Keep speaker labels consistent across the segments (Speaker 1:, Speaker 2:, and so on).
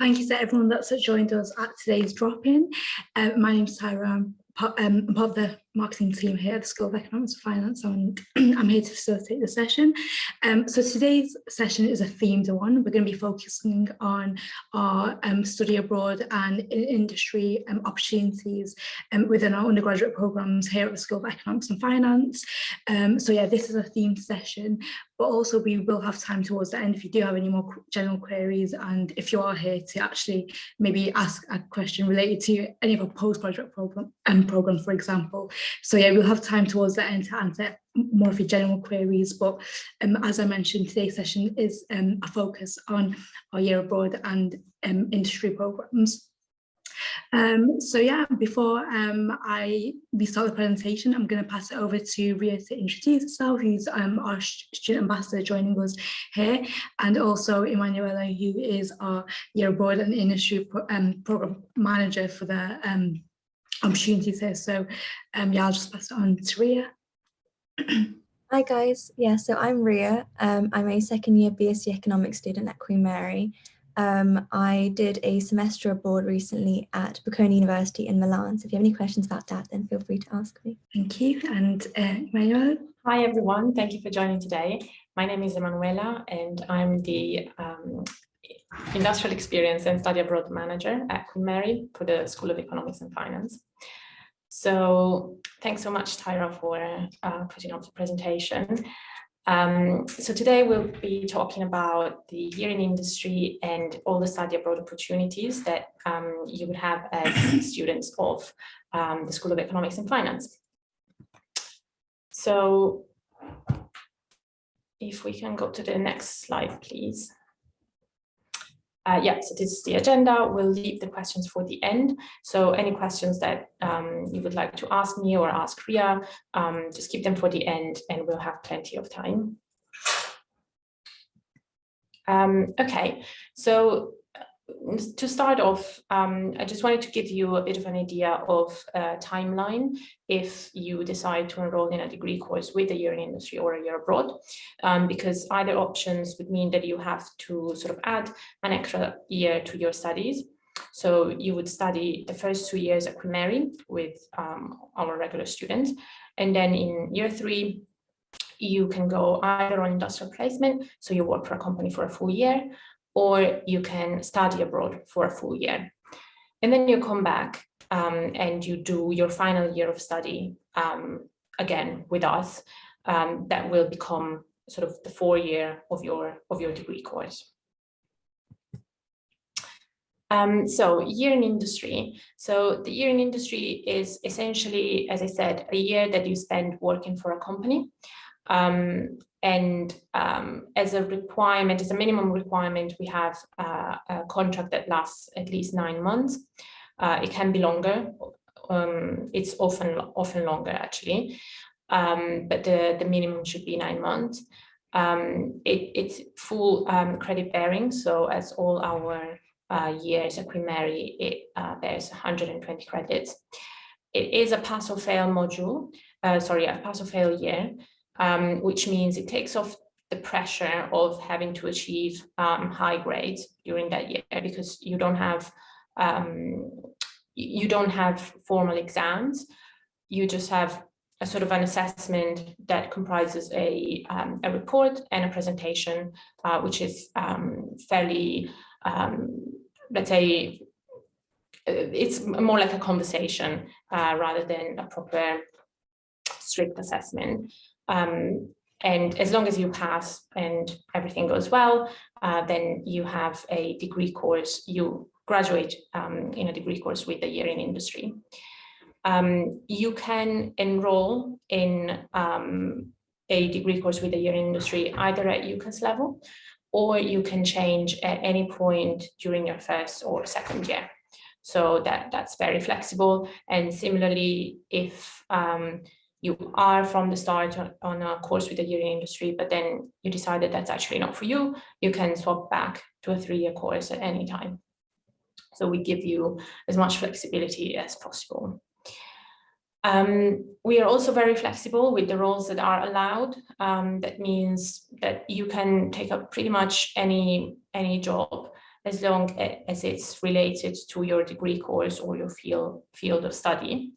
Speaker 1: Thank you to everyone that's joined us at today's drop-in. My name's Tyra. I'm part of the marketing team here at the School of Economics and Finance, and I'm here to facilitate the session. So today's session is a themed one. We're going to be focusing on our study abroad and industry opportunities within our undergraduate programs here at the School of Economics and Finance. So yeah, this is a themed session, but also we will have time towards the end if you do have any more general queries, and if you are here to actually maybe ask a question related to any of our postgraduate programs, for example. So yeah, we'll have time towards the end to answer more of your general queries, but as I mentioned, today's session is a focus on our year abroad and industry programs. So yeah, before we start the presentation, I'm going to pass it over to Ria to introduce herself, who's our student ambassador joining us here, and also Emanuela, who is our year abroad and industry program manager for the opportunities here. So yeah, I'll just pass it on to Ria.
Speaker 2: Hi guys, yeah, so I'm Ria. I'm a second year BSc Economics student at Queen Mary. I did a semester abroad recently at Bocconi University in Milan. So if you have any questions about that, then feel free to ask me.
Speaker 1: Thank you. And Emanuela?
Speaker 3: Hi everyone, thank you for joining today. My name is Emanuela and I'm the Industrial Experience and Study Abroad Manager at Queen Mary for the School of Economics and Finance. So thanks so much, Tyra, for putting up the presentation. So today we'll be talking about the year in industry and all the study abroad opportunities that you would have as students of the School of Economics and Finance. So if we can go to the next slide, please. Yeah, so this is the agenda. We'll leave the questions for the end. So any questions that you would like to ask me or ask Ria, just keep them for the end and we'll have plenty of time. Okay, so to start off, I just wanted to give you a bit of an idea of a timeline if you decide to enroll in a degree course with a year in industry or a year abroad, because either options would mean that you have to sort of add an extra year to your studies. So you would study the first 2 years at Queen Mary with our regular students, and then in year 3, you can go either on industrial placement, so you work for a company for a full year, or you can study abroad for a full year. And then you come back and you do your final year of study again with us. That will become sort of the 4th year of your degree course. So year in industry. So the year in industry is essentially, as I said, a year that you spend working for a company. And as a requirement, as a minimum requirement, we have a contract that lasts at least 9 months. It can be longer. It's often longer actually, but the minimum should be 9 months. It's full credit bearing. So as all our years at Queen Mary, it bears 120 credits. It is a pass or fail module. A pass or fail year. Which means it takes off the pressure of having to achieve high grades during that year, because you don't have formal exams. You just have a sort of an assessment that comprises a report and a presentation, which is fairly, let's say, it's more like a conversation rather than a proper strict assessment. And as long as you pass and everything goes well, then you have a degree course. You graduate in a degree course with a year in industry. You can enroll in a degree course with a year in industry either at UCAS level, or you can change at any point during your 1st or 2nd year. So that's very flexible. And similarly, if you are from the start on a course with a year in industry, but then you decide that that's actually not for you, you can swap back to a 3-year course at any time. So we give you as much flexibility as possible. We are also very flexible with the roles that are allowed. That means that you can take up pretty much any job as long as it's related to your degree course or your field of study.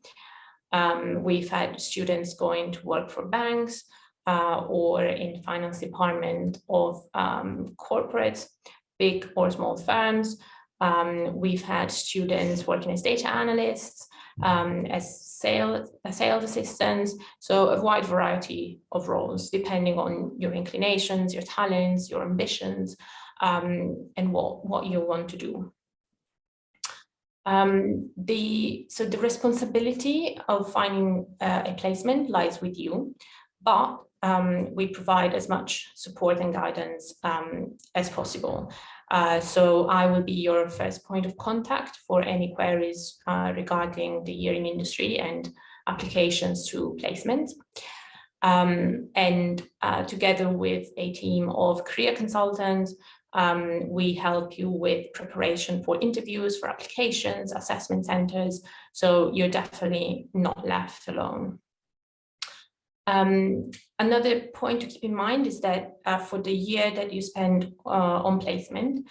Speaker 3: We've had students going to work for banks or in finance department of corporates, big or small firms. We've had students working as data analysts, as sales assistants, so a wide variety of roles depending on your inclinations, your talents, your ambitions, and what you want to do. So the responsibility of finding a placement lies with you, but we provide as much support and guidance as possible. So I will be your first point of contact for any queries regarding the year in industry and applications to placement. And together with a team of career consultants, we help you with preparation for interviews, for applications, assessment centers, so you're definitely not left alone. Another point to keep in mind is that for the year that you spend on placement,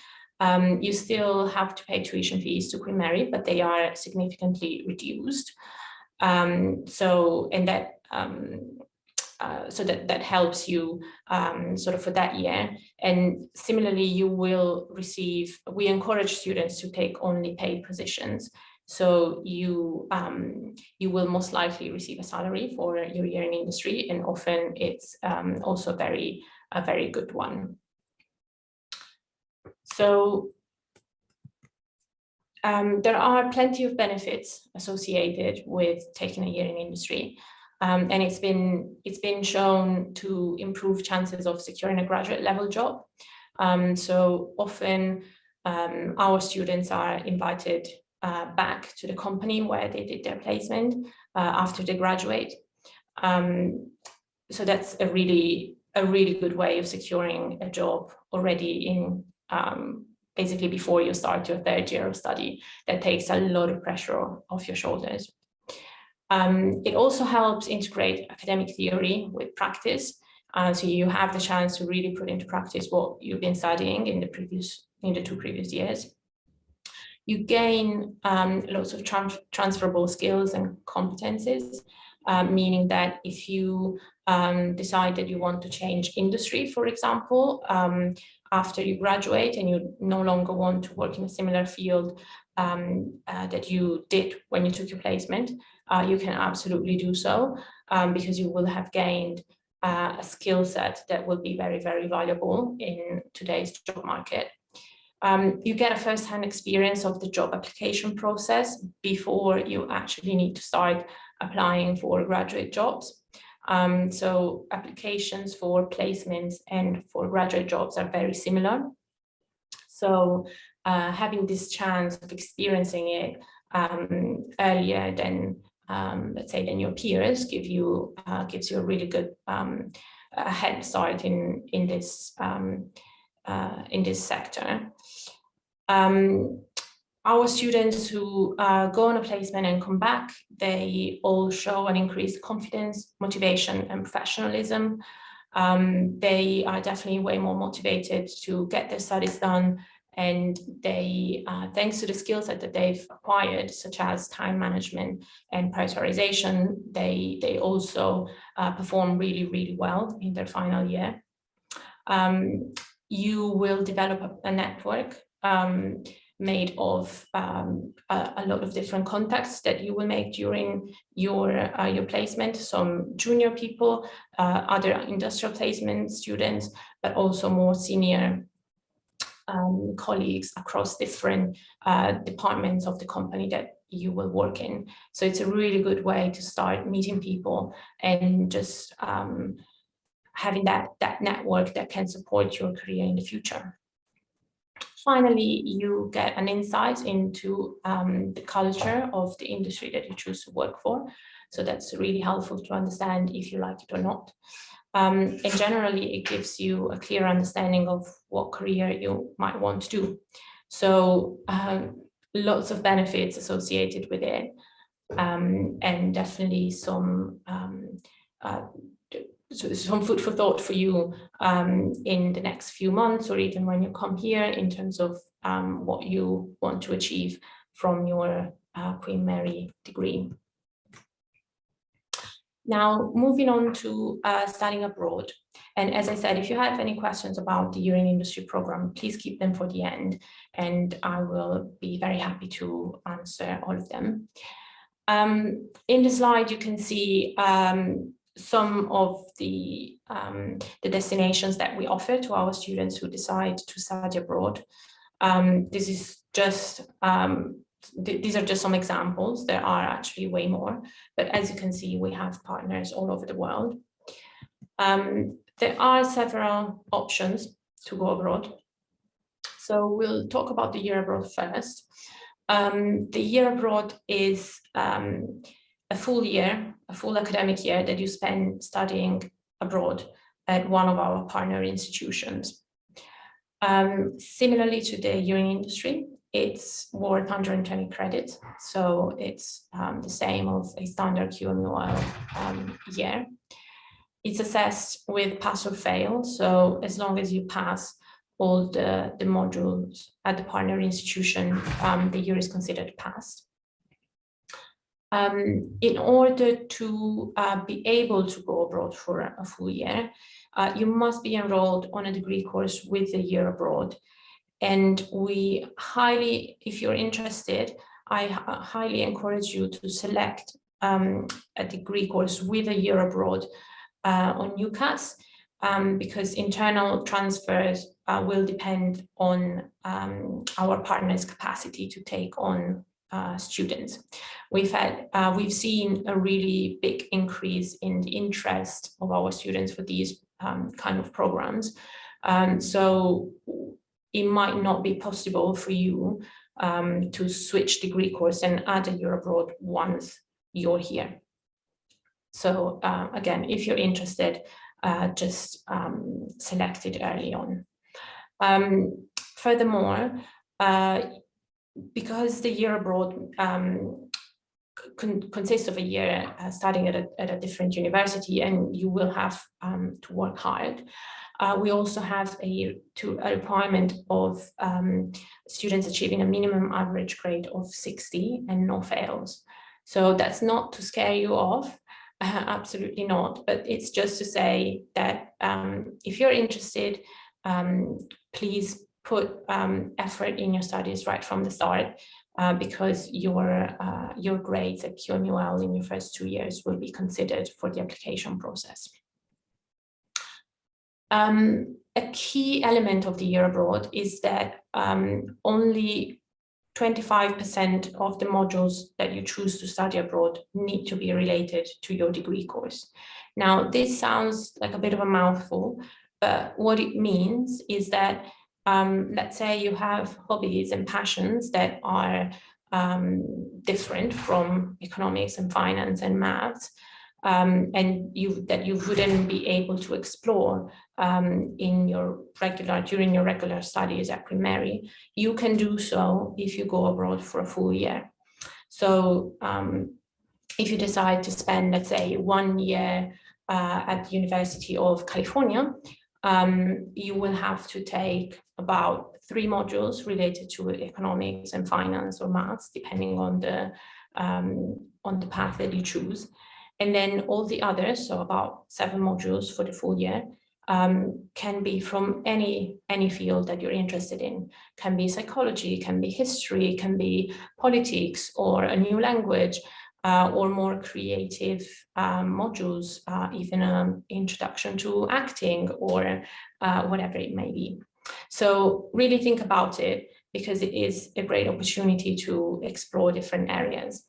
Speaker 3: you still have to pay tuition fees to Queen Mary, but they are significantly reduced. So that helps you sort of for that year. And similarly, you will receive, we encourage students to take only paid positions. So you will most likely receive a salary for your year in industry, and often it's also a very good one. So there are plenty of benefits associated with taking a year in industry. And it's been shown to improve chances of securing a graduate level job. So often our students are invited back to the company where they did their placement after they graduate. So that's a really good way of securing a job already in basically before you start your third year of study. That takes a lot of pressure off your shoulders. It also helps integrate academic theory with practice. So you have the chance to really put into practice what you've been studying in the two previous years. You gain lots of transferable skills and competencies, meaning that if you decide that you want to change industry, for example, after you graduate and you no longer want to work in a similar field that you did when you took your placement, you can absolutely do so because you will have gained a skill set that will be very, very valuable in today's job market. You get a first-hand experience of the job application process before you actually need to start applying for graduate jobs. So applications for placements and for graduate jobs are very similar. So having this chance of experiencing it earlier than, let's say, than your peers gives you a really good head start in this sector. Our students who go on a placement and come back, they all show an increased confidence, motivation, and professionalism. They are definitely way more motivated to get their studies done, and they, thanks to the skills that they've acquired, such as time management and prioritization, they also perform really, really well in their final year. You will develop a network made of a lot of different contacts that you will make during your placement. Some junior people, other industrial placement students, but also more senior colleagues across different departments of the company that you will work in. So it's a really good way to start meeting people and just having that network that can support your career in the future. Finally, you get an insight into the culture of the industry that you choose to work for. So that's really helpful to understand if you like it or not. And generally, it gives you a clear understanding of what career you might want to do. So lots of benefits associated with it, and definitely some some food for thought for you in the next few months, or even when you come here, in terms of what you want to achieve from your Queen Mary degree. Now, moving on to studying abroad. And as I said, if you have any questions about the Year in Industry program, please keep them for the end, and I will be very happy to answer all of them. In the slide, you can see some of the destinations that we offer to our students who decide to study abroad. This is just these are just some examples. There are actually way more, but as you can see, we have partners all over the world. There are several options to go abroad. So we'll talk about the year abroad first. The year abroad is a full year, a full academic year that you spend studying abroad at one of our partner institutions. Similarly to the year in industry, it's worth 120 credits, so it's the same as a standard QMUL year. It's assessed with pass or fail, so as long as you pass all the modules at the partner institution, the year is considered passed. In order to be able to go abroad for a full year, you must be enrolled on a degree course with the year abroad. And we highly, if you're interested, I highly encourage you to select a degree course with a year abroad on UCAS, because internal transfers will depend on our partners' capacity to take on students. We've seen a really big increase in the interest of our students for these kind of programs. So it might not be possible for you to switch degree course and add a year abroad once you're here. So again, if you're interested, just select it early on. Furthermore, because the year abroad consists of a year studying at a different university, and you will have to work hard, we also have a requirement of students achieving a minimum average grade of 60 and no fails. So that's not to scare you off, absolutely not, but it's just to say that if you're interested, please put effort in your studies right from the start, because your grades at QMUL in your first 2 years will be considered for the application process. A key element of the year abroad is that only 25% of the modules that you choose to study abroad need to be related to your degree course. Now, this sounds like a bit of a mouthful, but what it means is that let's say you have hobbies and passions that are different from economics and finance and maths, and that you wouldn't be able to explore during your regular studies at Queen Mary. You can do so if you go abroad for a full year. So if you decide to spend, let's say, 1 year at the University of California, you will have to take about 3 modules related to economics and finance or maths, depending on the path that you choose. And then all the others, so about 7 modules for the full year, can be from any field that you're interested in. Can be psychology, can be history, can be politics, or a new language, or more creative modules, even an introduction to acting, or whatever it may be. So really think about it, because it is a great opportunity to explore different areas.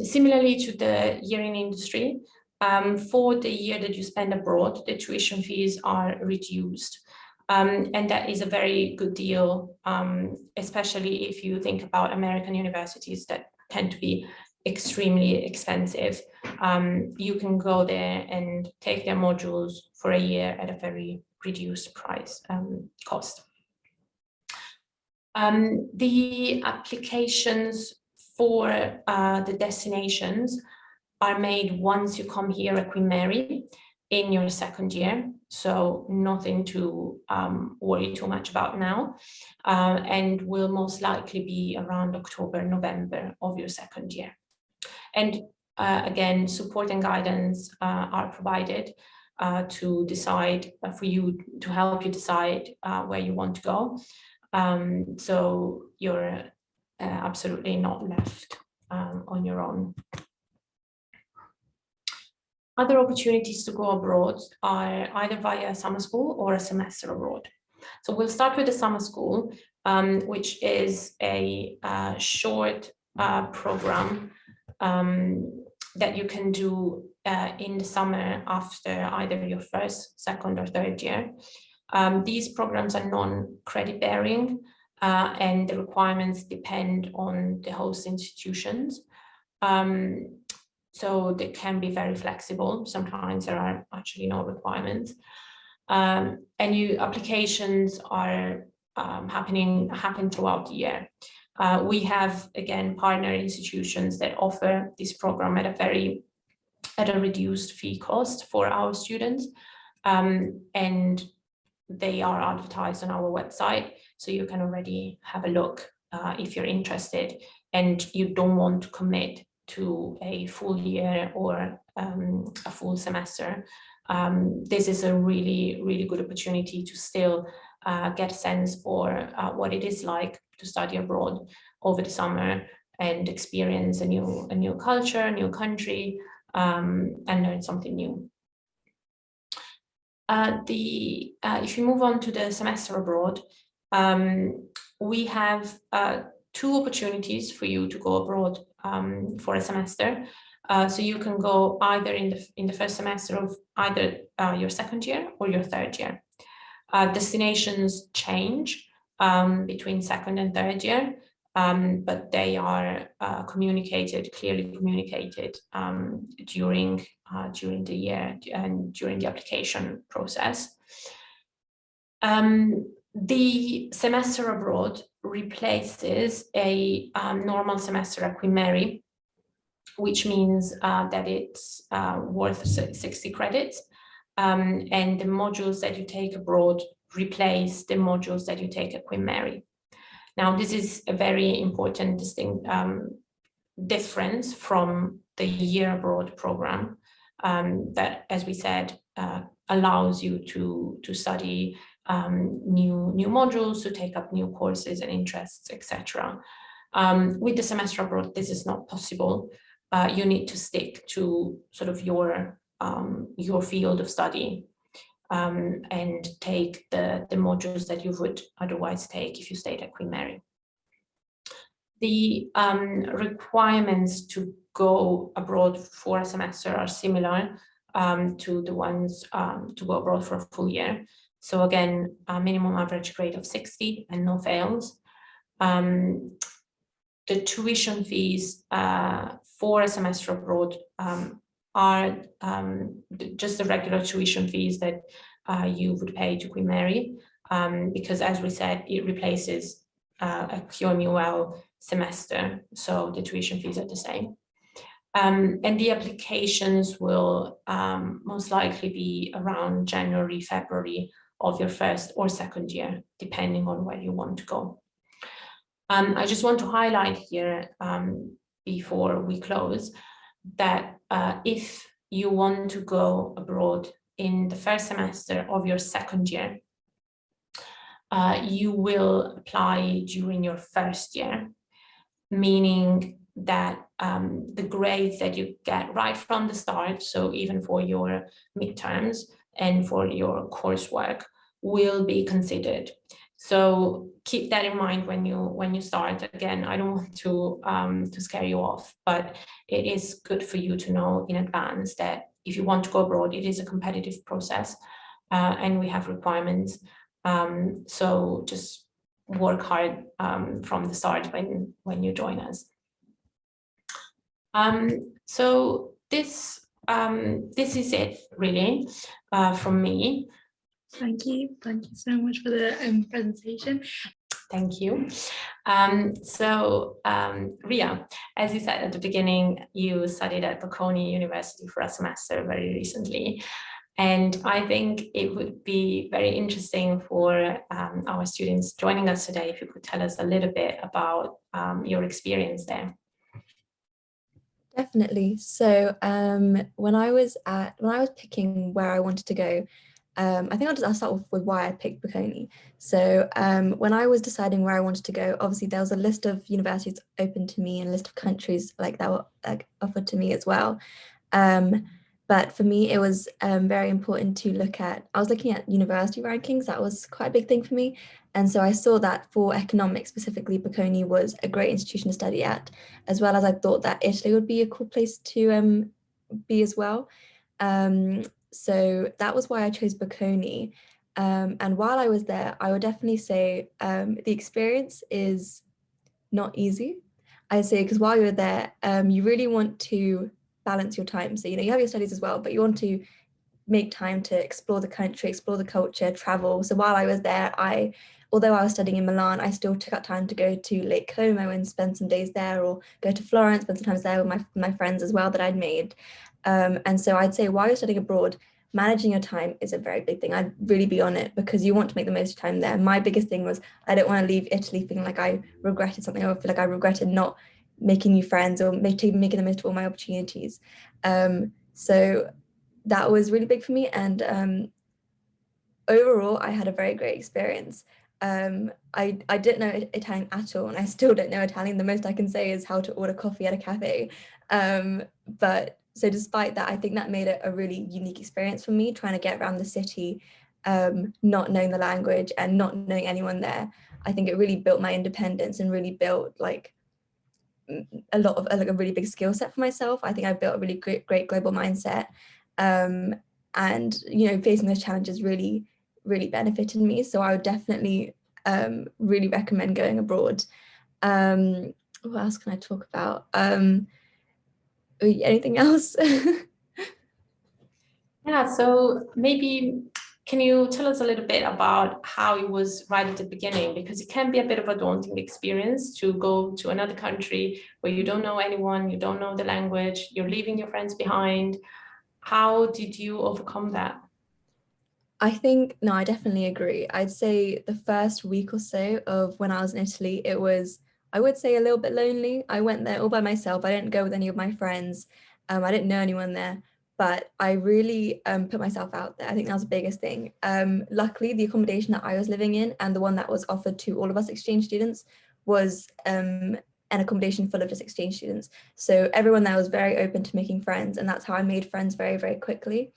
Speaker 3: Similarly to the year in industry, for the year that you spend abroad, the tuition fees are reduced. And that is a very good deal, especially if you think about American universities that tend to be extremely expensive. You can go there and take their modules for a year at a very reduced price cost. The applications for the destinations are made once you come here at Queen Mary in your second year, so nothing to worry too much about now, and will most likely be around October, November of your second year. And again, support and guidance are provided to decide for you, to help you decide where you want to go. So you're absolutely not left on your own. Other opportunities to go abroad are either via a summer school or a semester abroad. So we'll start with the summer school, which is a short program that you can do in the summer after either your first, second, or third year. These programs are non-credit bearing, and the requirements depend on the host institutions. So they can be very flexible. Sometimes there are actually no requirements. And applications are happen throughout the year. We have, again, partner institutions that offer this program at a reduced fee cost for our students. And they are advertised on our website, so you can already have a look if you're interested and you don't want to commit to a full year or a full semester. This is a really, really good opportunity to still get a sense for what it is like to study abroad over the summer and experience a new culture, a new country, and learn something new. If you move on to the semester abroad, we have 2 opportunities for you to go abroad for a semester. So you can go either in the first semester of either your second year or your third year. Destinations change between second and third year, but they are clearly communicated during the year and during the application process. The semester abroad replaces a normal semester at Queen Mary, which means that it's worth 60 credits, and the modules that you take abroad replace the modules that you take at Queen Mary. Now, this is a very important difference from the year abroad program that, as we said, allows you to study new modules, to take up new courses and interests, etc. With the semester abroad, this is not possible. You need to stick to sort of your field of study and take the modules that you would otherwise take if you stayed at Queen Mary. The requirements to go abroad for a semester are similar to the ones to go abroad for a full year. So again, a minimum average grade of 60 and no fails. The tuition fees for a semester abroad are just the regular tuition fees that you would pay to Queen Mary, because, as we said, it replaces a QMUL semester, so the tuition fees are the same. And the applications will most likely be around January, February of your first or second year, depending on where you want to go. I just want to highlight here, before we close, that if you want to go abroad in the first semester of your second year, you will apply during your first year, meaning that the grades that you get right from the start, so even for your midterms and for your coursework, will be considered. So keep that in mind when you start. Again, I don't want to scare you off, but it is good for you to know in advance that if you want to go abroad, it is a competitive process, and we have requirements. So just work hard from the start when you join us. So this is it really from me.
Speaker 1: Thank you so much for the presentation.
Speaker 3: Thank you. Ria, as you said at the beginning, you studied at Bocconi University for a semester very recently. And I think it would be very interesting for our students joining us today if you could tell us a little bit about your experience there.
Speaker 2: Definitely. So when I was picking where I wanted to go, I think I'll start off with why I picked Bocconi. So when I was deciding where I wanted to go, obviously there was a list of universities open to me and a list of countries like that were offered to me as well. But for me, it was very important to look at, I was looking at university rankings. That was quite a big thing for me. And so I saw that for economics specifically, Bocconi was a great institution to study at, as well as I thought that Italy would be a cool place to be as well. So that was why I chose Bocconi. And while I was there, I would definitely say the experience is not easy. I'd say because while you're there, you really want to balance your time. So, you have your studies as well, but you want to make time to explore the country, explore the culture, travel. So while I was there, although I was studying in Milan, I still took out time to go to Lake Como and spend some days there, or go to Florence, spend some time there with my friends as well that I'd made. And so I'd say while you're studying abroad, managing your time is a very big thing. I'd really be on it because you want to make the most of time there. My biggest thing was I don't want to leave Italy feeling like I regretted something, or feel like I regretted not making new friends or making the most of all my opportunities. So that was really big for me. And overall, I had a very great experience. I didn't know Italian at all, and I still don't know Italian. The most I can say is how to order coffee at a cafe. But so despite that, I think that made it a really unique experience for me, trying to get around the city, not knowing the language and not knowing anyone there. I think it really built my independence and really built like a lot of like a really big skill set for myself. I think I built a really great global mindset. And facing those challenges really benefited me. So I would definitely really recommend going abroad. What else can I talk about? Anything else?
Speaker 3: Yeah, so maybe can you tell us a little bit about how it was right at the beginning? Because it can be a bit of a daunting experience to go to another country where you don't know anyone, you don't know the language, you're leaving your friends behind. How did you overcome that?
Speaker 2: No, I definitely agree. I'd say the first week or so of when I was in Italy, it was, I would say, a little bit lonely. I went there all by myself. I didn't go with any of my friends. I didn't know anyone there, but I really put myself out there. I think that was the biggest thing. Luckily, the accommodation that I was living in and the one that was offered to all of us exchange students was an accommodation full of just exchange students. So everyone there was very open to making friends, and that's how I made friends very, very quickly.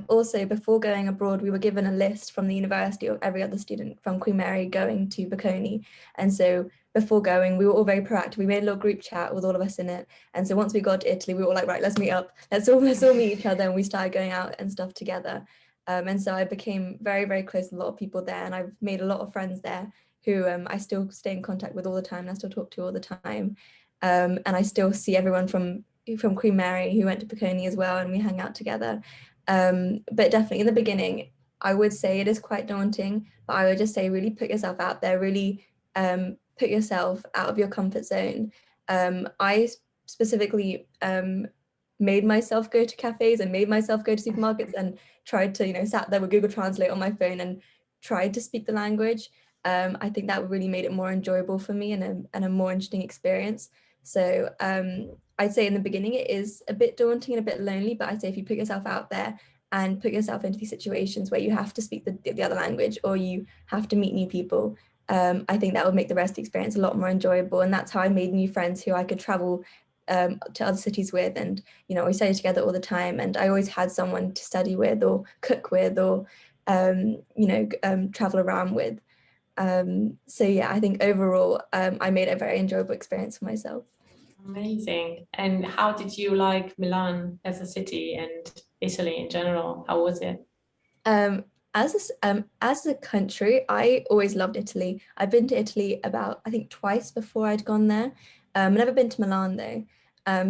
Speaker 2: Also, before going abroad, we were given a list from the university of every other student from Queen Mary going to Bocconi. And so before going, we were all very proactive. We made a little group chat with all of us in it. And so once we got to Italy, we were all like, right, let's meet up. Let's all meet each other. And we started going out and stuff together. And so I became very, very close with a lot of people there. And I've made a lot of friends there who I still stay in contact with all the time. And I still talk to all the time. And I still see everyone from Queen Mary who went to Bocconi as well. And we hang out together. But definitely in the beginning, I would say it is quite daunting, but I would just say really put yourself out there, really put yourself out of your comfort zone. I specifically made myself go to cafes and made myself go to supermarkets and tried to, sat there with Google Translate on my phone and tried to speak the language. I think that really made it more enjoyable for me and a more interesting experience. So I'd say in the beginning it is a bit daunting and a bit lonely, but I'd say if you put yourself out there and put yourself into these situations where you have to speak the other language or you have to meet new people, I think that would make the rest of the experience a lot more enjoyable. And that's how I made new friends who I could travel to other cities with. And, we studied together all the time. And I always had someone to study with or cook with or, travel around with. So yeah, I think overall, I made a very enjoyable experience for myself.
Speaker 3: Amazing. And how did you like Milan as a city and Italy in general? How was it?
Speaker 2: As a country, I always loved Italy. I've been to Italy about, I think, twice before I'd gone there. I've never been to Milan though.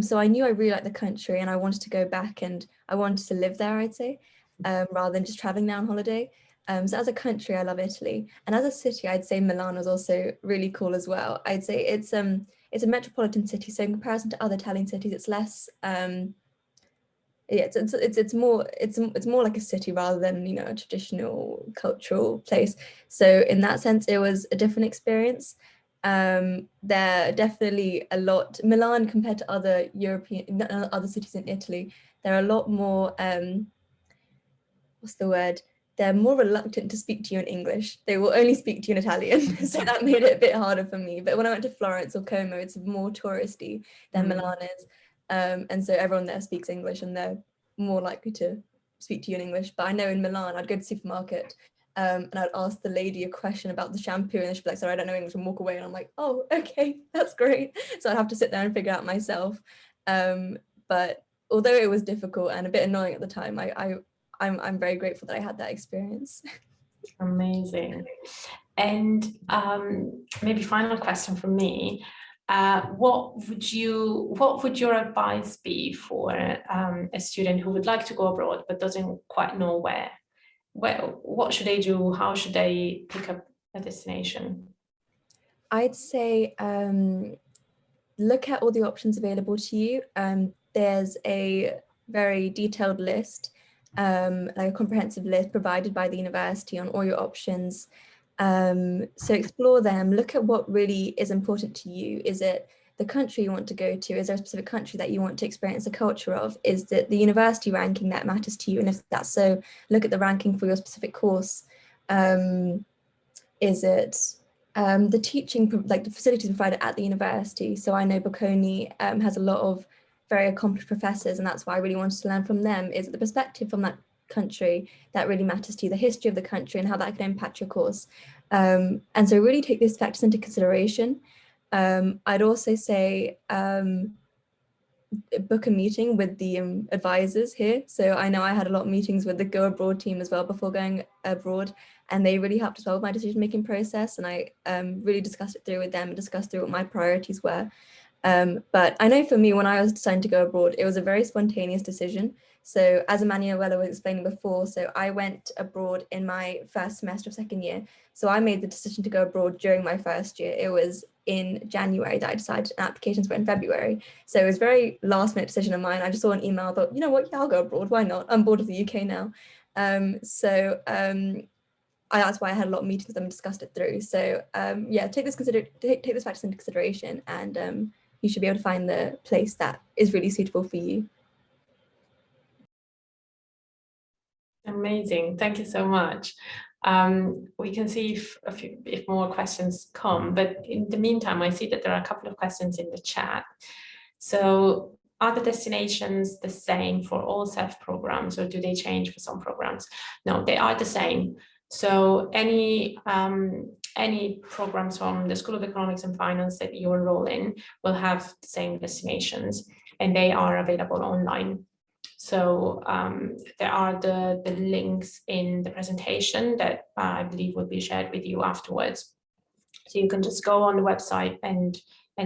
Speaker 2: So I knew I really liked the country and I wanted to go back and I wanted to live there, I'd say, rather than just traveling there on holiday. So as a country, I love Italy, and as a city, I'd say Milan was also really cool as well. I'd say it's a metropolitan city, so in comparison to other Italian cities, it's less yeah, it's more like a city rather than, you know, a traditional cultural place. So in that sense, it was a different experience. There are definitely a lot Milan compared to other other cities in Italy. There are a lot more what's the word? They're more reluctant to speak to you in English. They will only speak to you in Italian. So that made it a bit harder for me. But when I went to Florence or Como, it's more touristy than Milan is. And so everyone there speaks English and they're more likely to speak to you in English. But I know in Milan, I'd go to the supermarket and I'd ask the lady a question about the shampoo and she'd be like, sorry, I don't know English, and walk away. And I'm like, oh, okay, that's great. So I'd have to sit there and figure it out myself. But although it was difficult and a bit annoying at the time, I'm very grateful that I had that experience.
Speaker 3: Amazing. And maybe final question from me. What would your advice be for a student who would like to go abroad but doesn't quite know where? Well, what should they do? How should they pick up a destination?
Speaker 2: I'd say look at all the options available to you. There's a very detailed list, like a comprehensive list provided by the university on all your options. So explore them, look at what really is important to you. Is it the country you want to go to? Is there a specific country that you want to experience the culture of? Is it the university ranking that matters to you? And if that's so, look at the ranking for your specific course. Is it the teaching, like the facilities provided at the university? So I know Bocconi has a lot of very accomplished professors, and that's why I really wanted to learn from them. Is it the perspective from that country that really matters to you, the history of the country and how that can impact your course? And so really take these factors into consideration. I'd also say book a meeting with the advisors here. So I know I had a lot of meetings with the Go Abroad team as well before going abroad, and they really helped as well with my decision-making process. And I really discussed it through with them and discussed through what my priorities were. But I know for me, when I was deciding to go abroad, it was a very spontaneous decision. So as Emanuela was explaining before, so I went abroad in my first semester of second year. So I made the decision to go abroad during my first year. It was in January that I decided, and applications were in February. So it was a very last minute decision of mine. I just saw an email, I thought, you know what, yeah, I'll go abroad, why not? I'm bored of the UK now. That's why I had a lot of meetings with them and discussed it through. So yeah, take this factors into consideration, and you should be able to find the place that is really suitable for you.
Speaker 3: Amazing, thank you so much. We can see if more questions come, but in the meantime, I see that there are a couple of questions in the chat. So are the destinations the same for all CEF programs, or do they change for some programs? No, they are the same. So any programs from the School of Economics and Finance that you enroll in will have the same destinations, and they are available online. So there are the links in the presentation that I believe will be shared with you afterwards. So you can just go on the website and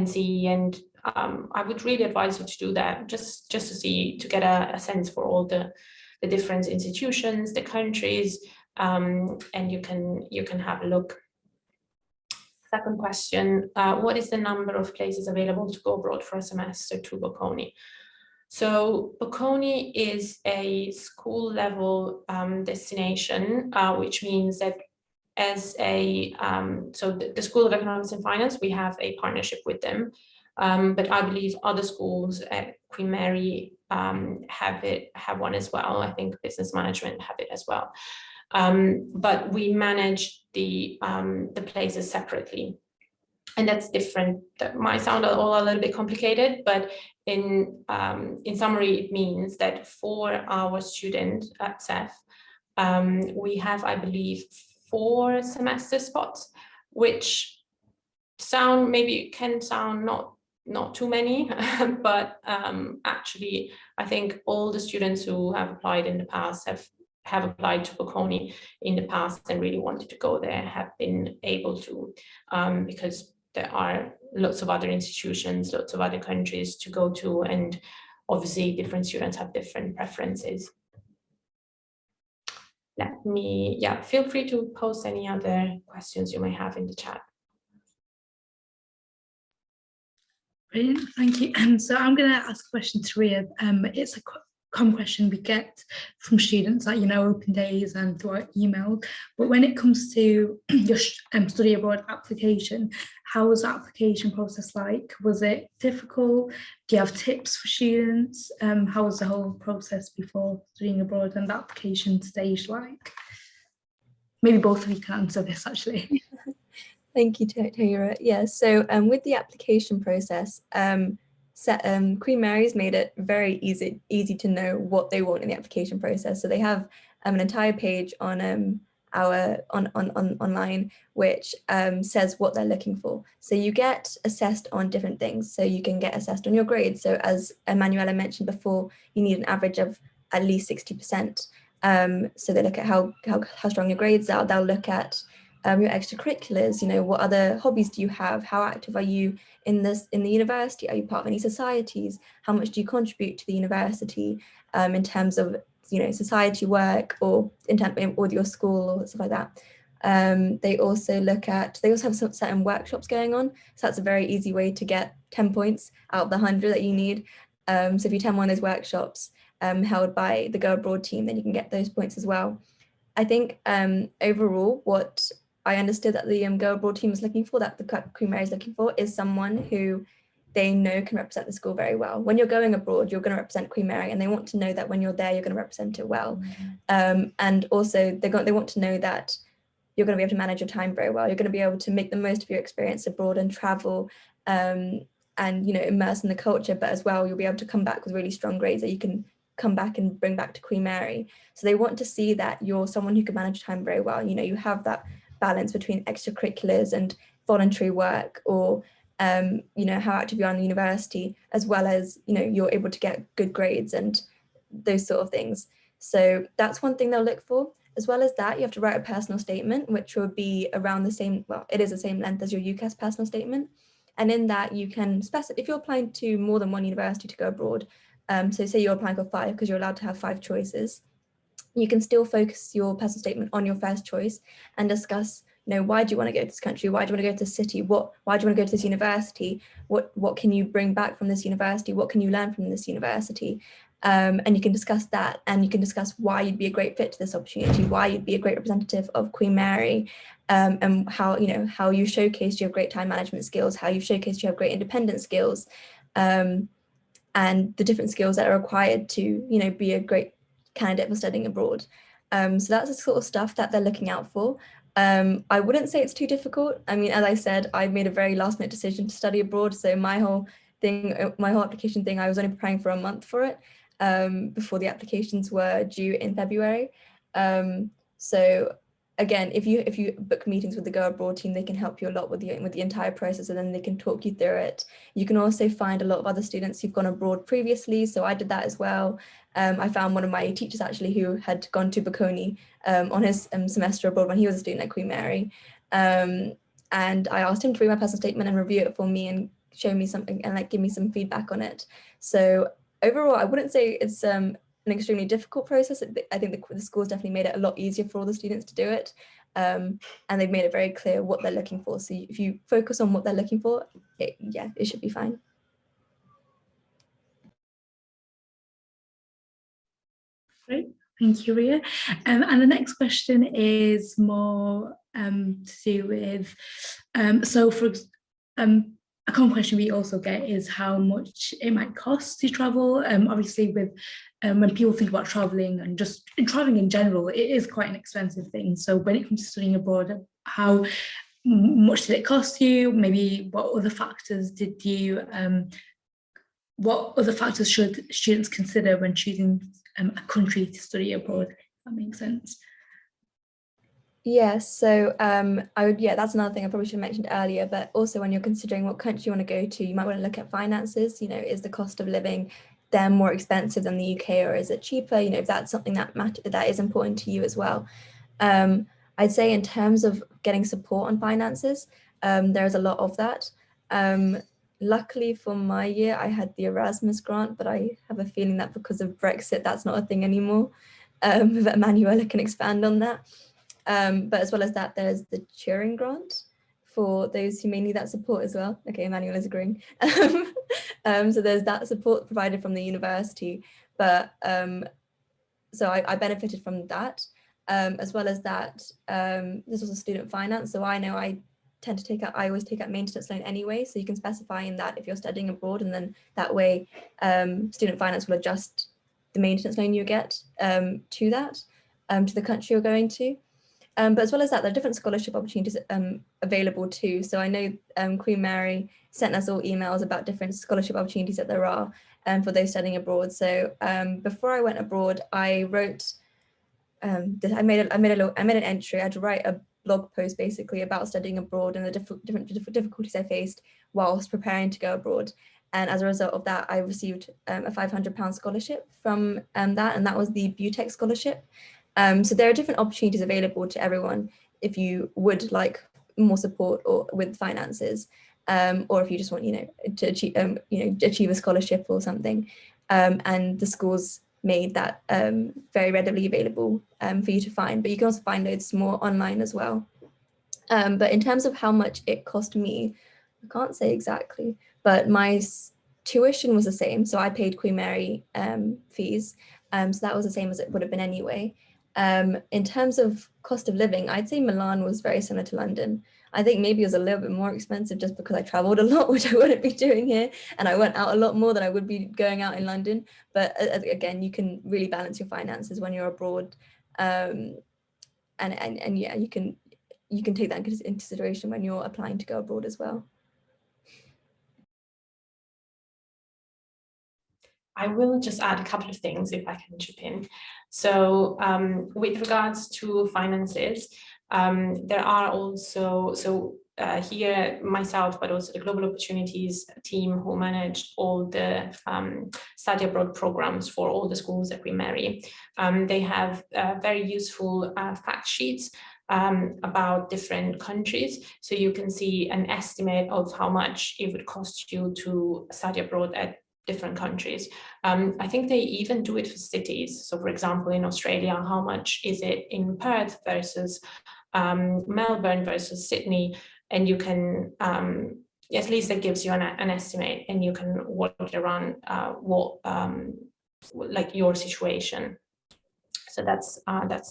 Speaker 3: see, and I would really advise you to do that, just to see, to get a sense for all the different institutions, the countries, and you can have a look. Second question, what is the number of places available to go abroad for a semester to Bocconi? So Bocconi is a school level destination, which means that as a, so the School of Economics and Finance, we have a partnership with them, but I believe other schools at Queen Mary have one as well. I think business management have it as well. But we manage the places separately. And that's different. That might sound all a little bit complicated, but in summary, it means that for our students at CEF, we have, I believe, 4 semester spots, which can sound not too many, but actually, I think all the students who have applied in the past have applied to Bocconi in the past and really wanted to go there, have been able to, because there are lots of other institutions, lots of other countries to go to, and obviously different students have different preferences. Feel free to post any other questions you may have in the chat.
Speaker 1: Brilliant, thank you. So I'm going to ask a question to Ria. It's a common question we get from students at, open days and through our email. But when it comes to your study abroad application, how was the application process like? Was it difficult? Do you have tips for students? How was the whole process before studying abroad and the application stage like? Maybe both of you can answer this actually.
Speaker 2: Thank you, Tahira. Yeah, so with the application process, Queen Mary's made it very easy to know what they want in the application process. So they have an entire page on online which says what they're looking for. So you get assessed on different things. So you can get assessed on your grades. So as Emanuela mentioned before, you need an average of at least 60%. So they look at how strong your grades are. They'll look at your extracurriculars, what other hobbies do you have? How active are you in the university? Are you part of any societies? How much do you contribute to the university in terms of, society work or in terms with your school or stuff like that? They also have some certain workshops going on. So that's a very easy way to get 10 points out of the 100 that you need. So if you attend one of those workshops held by the Go Abroad team, then you can get those points as well. I think overall, what I understood that the Go Abroad team is looking for, that the Queen Mary is looking for, is someone who they know can represent the school very well. When you're going abroad, you're going to represent Queen Mary, and they want to know that when you're there, you're going to represent it well. And also, they want to know that you're going to be able to manage your time very well. You're going to be able to make the most of your experience abroad and travel and immerse in the culture, but as well, you'll be able to come back with really strong grades that you can come back and bring back to Queen Mary. So they want to see that you're someone who can manage time very well. You have that balance between extracurriculars and voluntary work, or how active you are in the university, as well as you're able to get good grades and those sort of things. So that's one thing they'll look for. As well as that, you have to write a personal statement, which will be around the same, well, it is the same length as your UCAS personal statement. And in that you can specify, if you're applying to more than one university to go abroad, so say you're applying for 5, because you're allowed to have 5 choices, you can still focus your personal statement on your first choice and discuss, why do you want to go to this country? Why do you want to go to this city? Why do you want to go to this university? What can you bring back from this university? What can you learn from this university? And you can discuss that, and you can discuss why you'd be a great fit to this opportunity, why you'd be a great representative of Queen Mary, and how you showcased you have great time management skills, how you showcased you have great independent skills, and the different skills that are required to, be a great candidate for studying abroad. So that's the sort of stuff that they're looking out for. I wouldn't say it's too difficult. I mean, as I said, I made a very last minute decision to study abroad. So my whole application thing, I was only preparing for a month for it before the applications were due in February. So again, if you book meetings with the Go Abroad team, they can help you a lot with the entire process, and then they can talk you through it. You can also find a lot of other students who've gone abroad previously, so I did that as well. I found one of my teachers actually who had gone to Bocconi on his semester abroad when he was a student at Queen Mary, and I asked him to read my personal statement and review it for me and show me something and give me some feedback on it. So overall, I wouldn't say it's an extremely difficult process. I think the school's definitely made it a lot easier for all the students to do it, and they've made it very clear what they're looking for. So if you focus on what they're looking for, it should be fine.
Speaker 1: Great, thank you, Ria. And the next question is more to do with, a common question we also get is how much it might cost to travel. Obviously, with when people think about traveling and just traveling in general, it is quite an expensive thing. So when it comes to studying abroad, how much did it cost you? Maybe what other factors what other factors should students consider when choosing a country to study abroad? If that makes sense.
Speaker 2: Yeah, so that's another thing I probably should have mentioned earlier, but also when you're considering what country you want to go to, you might want to look at finances. Is the cost of living there more expensive than the UK, or is it cheaper? If that's something that is important to you as well. I'd say in terms of getting support on finances, there's a lot of that. Luckily for my year, I had the Erasmus grant, but I have a feeling that because of Brexit, that's not a thing anymore. but Manuela can expand on that. But as well as that, there's the Turing grant for those who may need that support as well. Okay, Manuela's agreeing. So there's that support provided from the university, but so I benefited from that. As well as that, there's also student finance. So I know I always take out maintenance loan anyway. So you can specify in that if you're studying abroad, and then that way student finance will adjust the maintenance loan you get to that, to the country you're going to. But as well as that, there are different scholarship opportunities available too. So I know Queen Mary sent us all emails about different scholarship opportunities that there are for those studying abroad. So before I went abroad, I wrote, I made an entry. I had to write a blog post basically about studying abroad and the different difficulties I faced whilst preparing to go abroad. And as a result of that, I received a £500 scholarship from that, and that was the BUTEC scholarship. So there are different opportunities available to everyone if you would like more support or with finances, or if you just want, to achieve, achieve a scholarship or something. And the schools made that very readily available for you to find, but you can also find loads more online as well. But in terms of how much it cost me, I can't say exactly, but my tuition was the same. So I paid Queen Mary fees. So that was the same as it would have been anyway. In terms of cost of living, I'd say Milan was very similar to London. I think maybe it was a little bit more expensive just because I traveled a lot, which I wouldn't be doing here. And I went out a lot more than I would be going out in London. But again, you can really balance your finances when you're abroad. And yeah, you can take that into consideration when you're applying to go abroad as well.
Speaker 3: I will just add a couple of things if I can chip in. So with regards to finances, there are also, here myself, but also the Global Opportunities team who managed all the study abroad programs for all the schools at Queen Mary. They have very useful fact sheets about different countries. So you can see an estimate of how much it would cost you to study abroad at different countries. I think they even do it for cities. So for example, in Australia, how much is it in Perth versus Melbourne versus Sydney? And you can, at least that gives you an estimate, and you can work around like your situation. So that's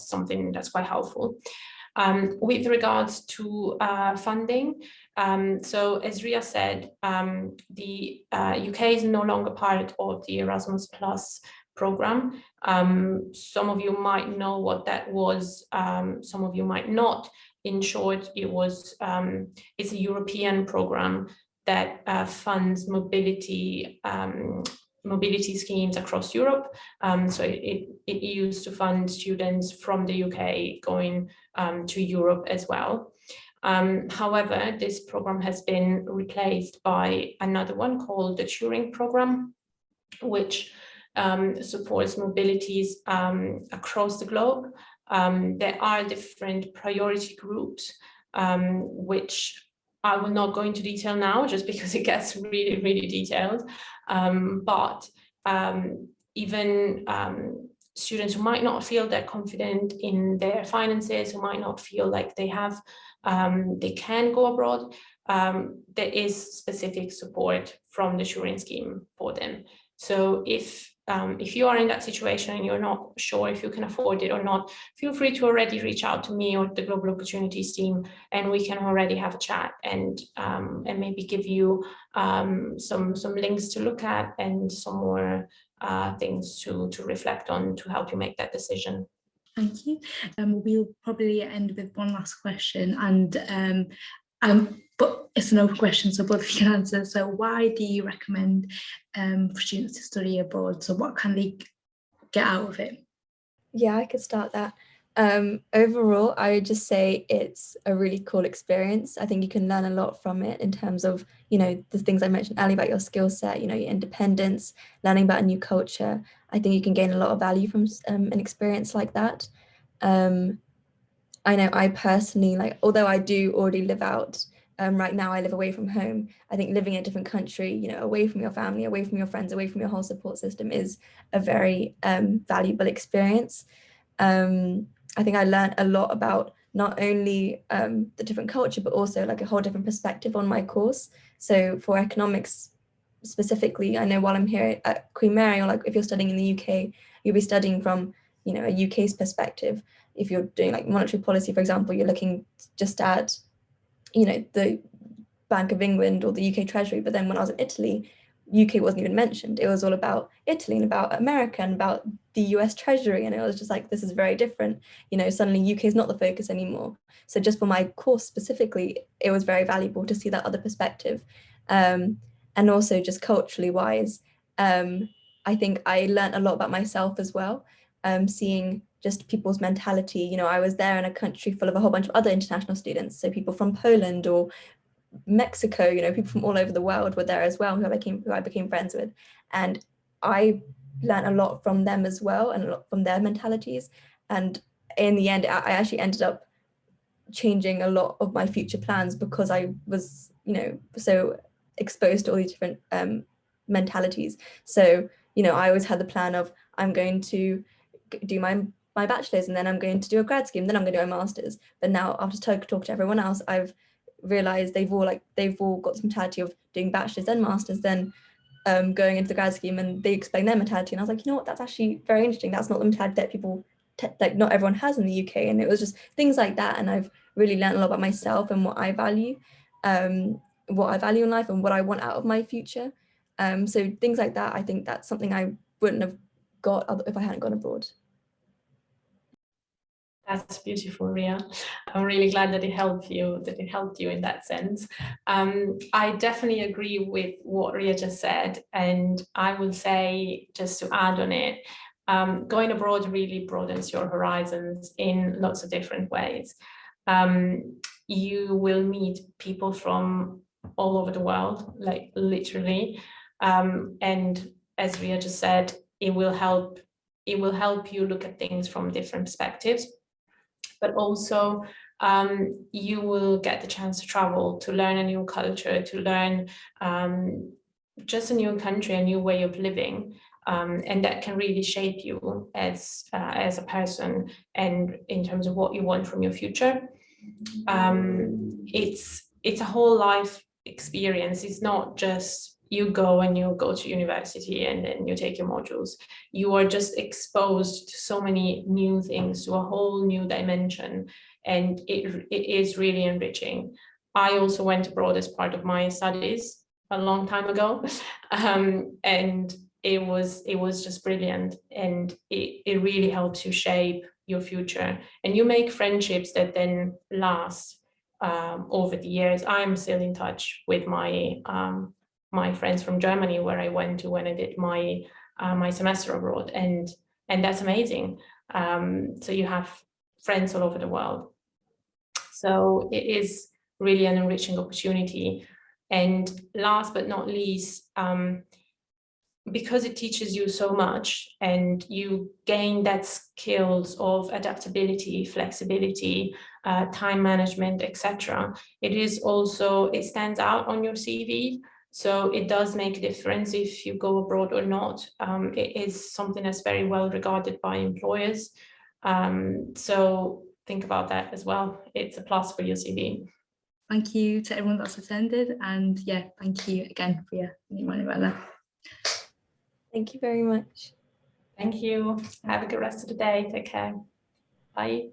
Speaker 3: something that's quite helpful. With regards to funding, so as Ria said, the UK is no longer part of the Erasmus Plus program. Some of you might know what that was, some of you might not. In short, it's a European program that funds mobility schemes across Europe. So it used to fund students from the UK going to Europe as well. However, this program has been replaced by another one called the Turing program, which supports mobilities across the globe. There are different priority groups, which I will not go into detail now, just because it gets really, really detailed. But even students who might not feel that confident in their finances, who might not feel like they can go abroad, there is specific support from the Turing scheme for them. So if you are in that situation and you're not sure if you can afford it or not, feel free to already reach out to me or the Global Opportunities team, and we can already have a chat and maybe give you some links to look at and some more things to reflect on to help you make that decision.
Speaker 1: Thank you. We'll probably end with one last question, and but it's an open question, so both of you can answer. So why do you recommend for students to study abroad? So what can they get out of it?
Speaker 2: Yeah, I could start that. Overall, I would just say it's a really cool experience. I think you can learn a lot from it in terms of, the things I mentioned earlier about your skill set, your independence, learning about a new culture. I think you can gain a lot of value from an experience like that. I know I personally, although I do already live out, right now I live away from home. I think living in a different country, away from your family, away from your friends, away from your whole support system is a very valuable experience. I think I learned a lot about not only the different culture, but also like a whole different perspective on my course. So for economics specifically, I know while I'm here at Queen Mary, or like if you're studying in the UK, you'll be studying from, you know, a UK's perspective. If you're doing like monetary policy, for example, you're looking just at, you know, the Bank of England or the UK Treasury. But then when I was in Italy, UK wasn't even mentioned. It was all about Italy and about America and about the US Treasury. And it was just like, this is very different. You know, suddenly UK is not the focus anymore. So just for my course specifically, it was very valuable to see that other perspective. And also just culturally wise, I think I learned a lot about myself as well, seeing just people's mentality. You know, I was there in a country full of a whole bunch of other international students. So people from Poland or Mexico, you know, people from all over the world were there as well, who I became friends with. And I learned a lot from them as well, and a lot from their mentalities. And in the end, I actually ended up changing a lot of my future plans because I was, you know, so exposed to all these different mentalities. So, you know, I always had the plan of, I'm going to do my bachelor's, and then I'm going to do a grad scheme, then I'm going to do my master's. But now after talking to everyone else, I've realized they've all got this mentality of doing bachelor's, then master's, then going into the grad scheme, and they explain their mentality. And I was like, you know what, that's actually very interesting. That's not the mentality that people, like not everyone has in the UK. And it was just things like that. And I've really learned a lot about myself and what I value in life and what I want out of my future. So things like that, I think that's something I wouldn't have got if I hadn't gone abroad.
Speaker 3: That's beautiful, Ria. I'm really glad that it helped you in that sense. I definitely agree with what Ria just said, and I will say, just to add on it, going abroad really broadens your horizons in lots of different ways. You will meet people from all over the world, like literally, and as Ria just said, it will help you look at things from different perspectives. But also you will get the chance to travel, to learn a new culture, to learn just a new country, a new way of living, and that can really shape you as a person and in terms of what you want from your future. It's a whole life experience. It's not just you go to university and then you take your modules. You are just exposed to so many new things, to a whole new dimension, and it is really enriching. I also went abroad as part of my studies a long time ago, and it was just brilliant, and it really helps you shape your future, and you make friendships that then last over the years. I'm still in touch with my friends from Germany, where I went to when I did my semester abroad, and that's amazing. So you have friends all over the world. So it is really an enriching opportunity. And last but not least, because it teaches you so much and you gain that skills of adaptability, flexibility, time management, etc. It stands out on your CV. So it does make a difference if you go abroad or not. It is something that's very well regarded by employers. So think about that as well. It's a plus for your CV.
Speaker 1: Thank you to everyone that's attended, and yeah, thank you again for your Manuela.
Speaker 2: Thank you very much.
Speaker 3: Thank you. Have a good rest of the day. Take care. Bye.